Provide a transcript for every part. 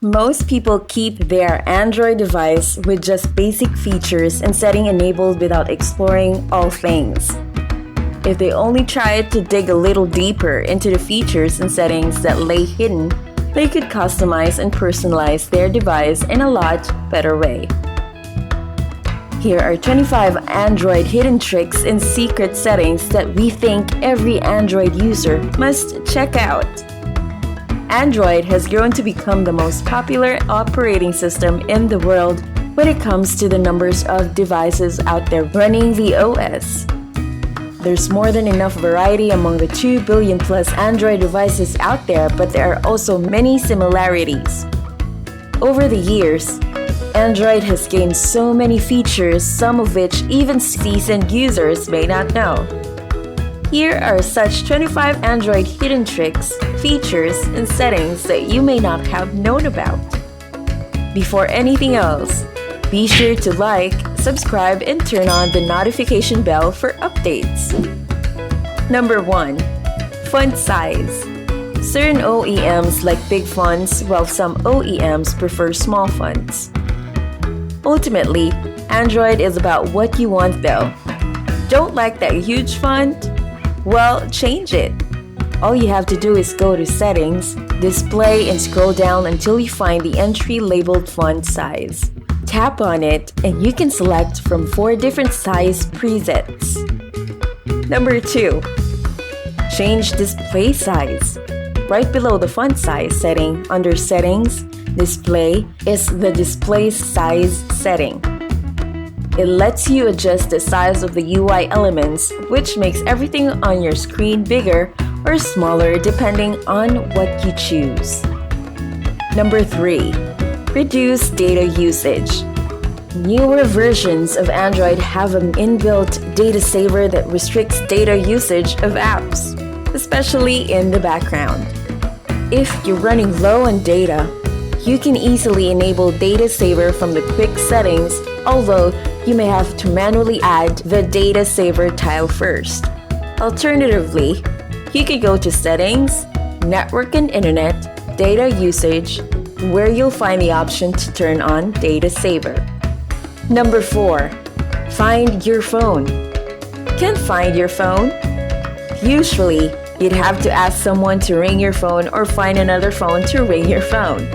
Most people keep their Android device with just basic features and setting enabled without exploring all things. If they only tried to dig a little deeper into the features and settings that lay hidden, they could customize and personalize their device in a lot better way. Here are 25 Android hidden tricks and secret settings that we think every Android user must check out. Android has grown to become the most popular operating system in the world when it comes to the numbers of devices out there running the OS. There's more than enough variety among the 2 billion plus Android devices out there, but there are also many similarities. Over the years, Android has gained so many features, some of which even seasoned users may not know. Here are such 25 Android hidden tricks, features, and settings that you may not have known about. Before anything else, be sure to like, subscribe, and turn on the notification bell for updates. Number 1. Font size. Certain OEMs like big fonts, while some OEMs prefer small fonts. Ultimately, Android is about what you want though. Don't like that huge font? Well, change it. All you have to do is go to Settings, Display, and scroll down until you find the entry labeled font size. Tap on it and you can select from 4 different size presets. Number 2. Change display size. Right below the font size setting, under Settings, Display is the display size setting. It lets you adjust the size of the UI elements, which makes everything on your screen bigger or smaller depending on what you choose. Number 3. Reduce data usage. Newer versions of Android have an inbuilt data saver that restricts data usage of apps, especially in the background. If you're running low on data, you can easily enable data saver from the quick settings, although you may have to manually add the data saver tile first. Alternatively, you can go to Settings, Network and Internet, Data Usage, where you'll find the option to turn on Data Saver. Number 4. Find your phone. Can't find your phone? Usually, you'd have to ask someone to ring your phone or find another phone to ring your phone.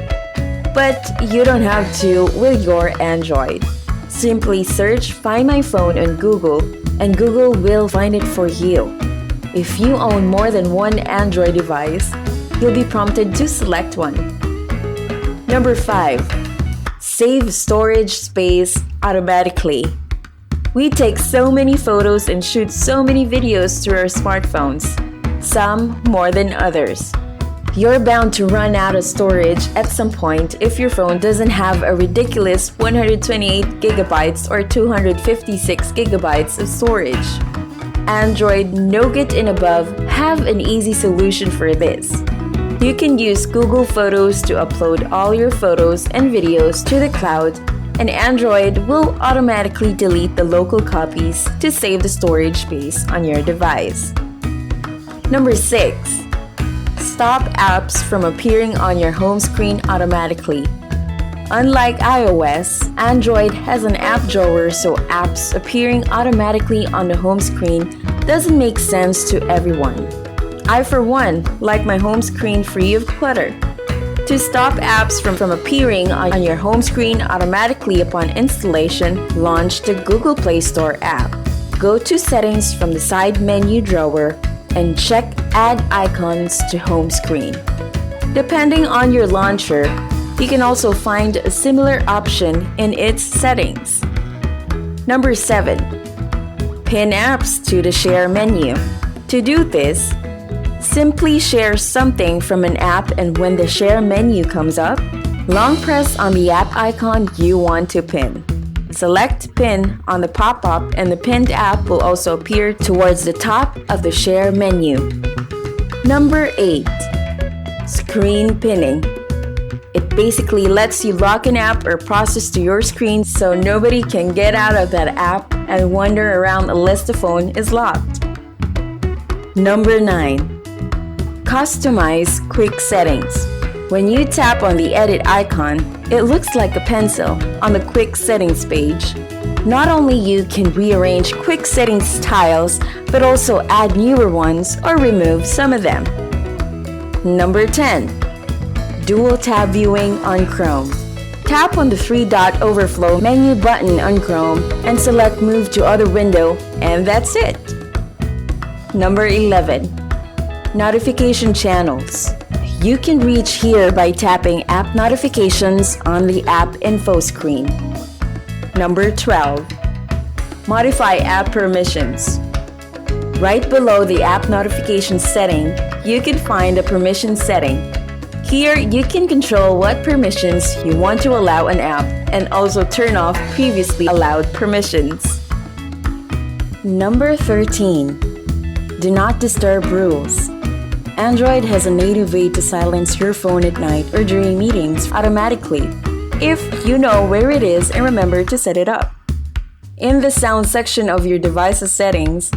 But you don't have to with your Android. Simply search Find My Phone on Google and Google will find it for you. If you own more than one Android device, you'll be prompted to select one. Number 5. Save storage space automatically. We take so many photos and shoot so many videos through our smartphones, some more than others. You're bound to run out of storage at some point if your phone doesn't have a ridiculous 128 gigabytes or 256 gigabytes of storage. Android Nougat and above have an easy solution for this. You can use Google Photos to upload all your photos and videos to the cloud, and Android will automatically delete the local copies to save the storage space on your device. Number 6. Stop apps from appearing on your home screen automatically. Unlike iOS, Android has an app drawer, so apps appearing automatically on the home screen doesn't make sense to everyone. I, for one, like my home screen free of clutter. To stop apps from appearing on your home screen automatically upon installation, launch the Google Play Store app. Go to Settings from the side menu drawer and check Add Icons to Home Screen. Depending on your launcher, you can also find a similar option in its settings. Number 7. Pin apps to the Share menu. To do this, simply share something from an app, and when the Share menu comes up, long press on the app icon you want to pin. Select Pin on the pop-up and the pinned app will also appear towards the top of the Share menu. Number 8. Screen pinning. It basically lets you lock an app or process to your screen so nobody can get out of that app and wander around unless the phone is locked. Number 9. Customize quick settings. When you tap on the edit icon, it looks like a pencil on the quick settings page. Not only you can rearrange quick settings tiles, but also add newer ones or remove some of them. Number 10. Dual tab viewing on Chrome. Tap on the three-dot overflow menu button on Chrome and select Move to Other Window, and that's it. Number 11. Notification channels. You can reach here by tapping App Notifications on the App Info screen. Number 12. Modify app permissions. Right below the app notification setting, you can find a permission setting. Here, you can control what permissions you want to allow an app and also turn off previously allowed permissions. Number 13. Do not disturb rules. Android has a native way to silence your phone at night or during meetings automatically, if you know where it is and remember to set it up. In the sound section of your device's settings,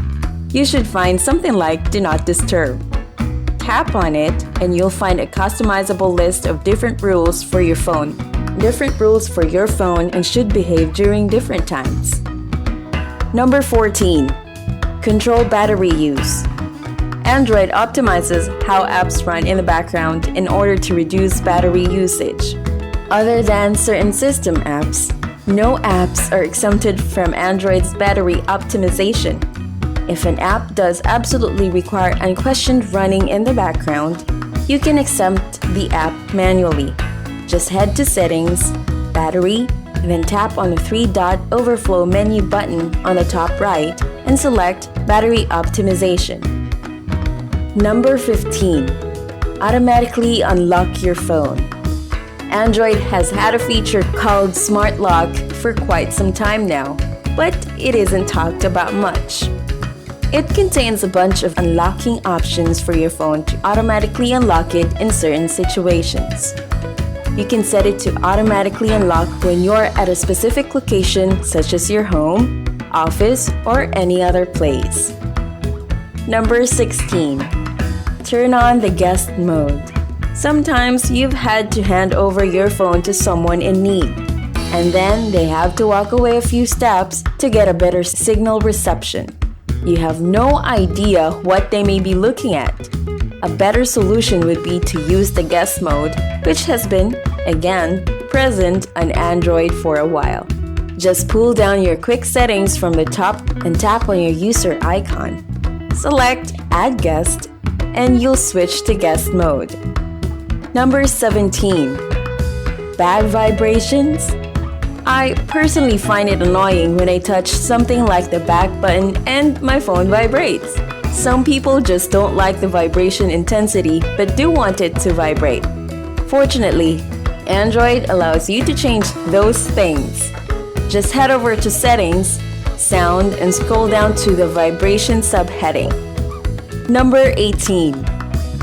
you should find something like Do Not Disturb. Tap on it and you'll find a customizable list of different rules for your phone. Different rules for your phone and should behave during different times. Number 14. Control battery use. Android optimizes how apps run in the background in order to reduce battery usage. Other than certain system apps, no apps are exempted from Android's battery optimization. If an app does absolutely require unquestioned running in the background, you can exempt the app manually. Just head to Settings, Battery, and then tap on the three-dot overflow menu button on the top right and select Battery Optimization. Number 15. Automatically unlock your phone. Android has had a feature called Smart Lock for quite some time now, but it isn't talked about much. It contains a bunch of unlocking options for your phone to automatically unlock it in certain situations. You can set it to automatically unlock when you're at a specific location such as your home, office, or any other place. Number 16. Turn on the guest mode. Sometimes you've had to hand over your phone to someone in need, and then they have to walk away a few steps to get a better signal reception. You have no idea what they may be looking at. A better solution would be to use the guest mode, which has been, again, present on Android for a while. Just pull down your quick settings from the top and tap on your user icon. Select Add Guest, and you'll switch to guest mode. Number 17. Bad vibrations? I personally find it annoying when I touch something like the back button and my phone vibrates. Some people just don't like the vibration intensity but do want it to vibrate. Fortunately, Android allows you to change those things. Just head over to Settings, Sound, and scroll down to the Vibration subheading. Number 18.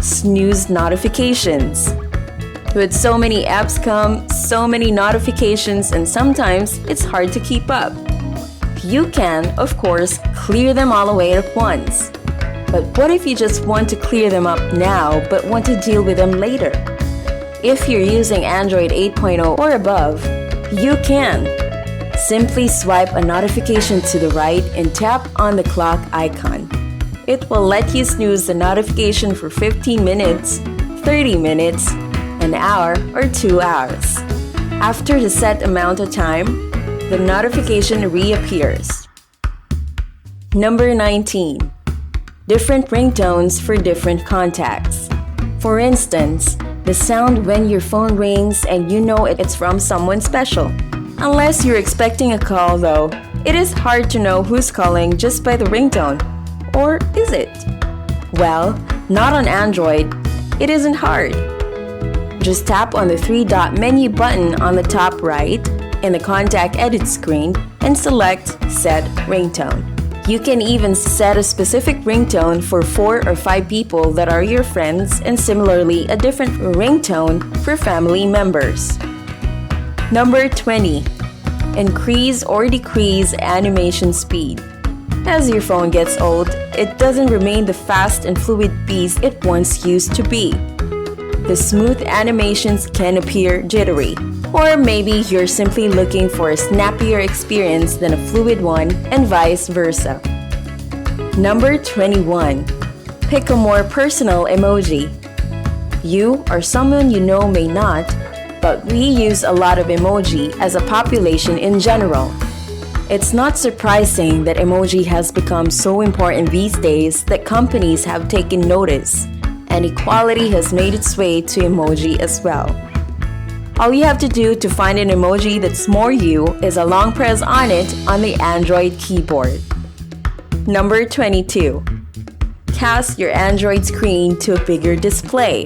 Snooze notifications. With so many apps come so many notifications, and sometimes it's hard to keep up. You can, of course, clear them all away at once. But what if you just want to clear them up now but want to deal with them later? If you're using Android 8.0 or above, you can. Simply swipe a notification to the right and tap on the clock icon. It will let you snooze the notification for 15 minutes, 30 minutes, an hour, or 2 hours. After the set amount of time, the notification reappears. Number 19. Different ringtones for different contacts. For instance, the sound when your phone rings and you know it's from someone special. Unless you're expecting a call though, it is hard to know who's calling just by the ringtone. Or is it? Well, not on Android. It isn't hard. Just tap on the three-dot menu button on the top right in the Contact Edit screen and select Set Ringtone. You can even set a specific ringtone for 4 or 5 people that are your friends, and similarly a different ringtone for family members. Number 20. Increase or decrease animation speed. As your phone gets old, it doesn't remain the fast and fluid beast it once used to be. The smooth animations can appear jittery, or maybe you're simply looking for a snappier experience than a fluid one, and vice versa. Number 21. Pick a more personal emoji. You or someone you know may not, but we use a lot of emoji as a population in general. It's not surprising that emoji has become so important these days that companies have taken notice, and equality has made its way to emoji as well. All you have to do to find an emoji that's more you is a long press on it on the Android keyboard. Number 22. Cast your Android screen to a bigger display.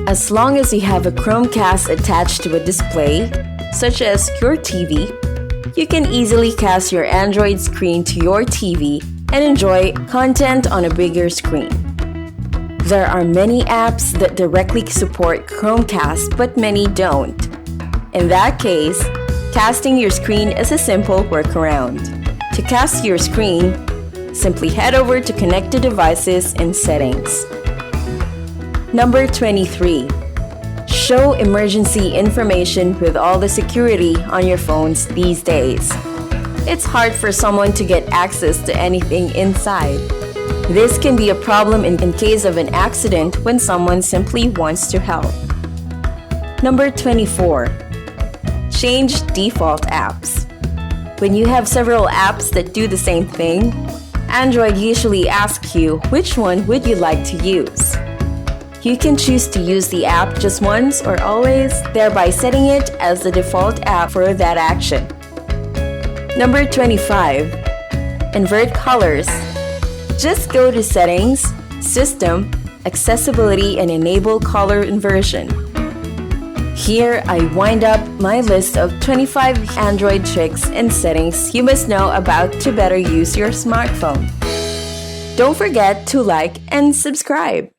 As long as you have a Chromecast attached to a display, such as your TV, you can easily cast your Android screen to your TV and enjoy content on a bigger screen. There are many apps that directly support Chromecast, but many don't. In that case, casting your screen is a simple workaround. To cast your screen, simply head over to Connected Devices in Settings. Number 23. Show emergency information with all the security on your phones these days. It's hard for someone to get access to anything inside. This can be a problem in case of an accident when someone simply wants to help. Number 24. Change default apps. When you have several apps that do the same thing, Android usually asks you which one would you like to use. You can choose to use the app just once or always, thereby setting it as the default app for that action. Number 25. Invert colors. Just go to Settings, System, Accessibility, and enable color inversion. Here I wind up my list of 25 Android tricks and settings you must know about to better use your smartphone. Don't forget to like and subscribe.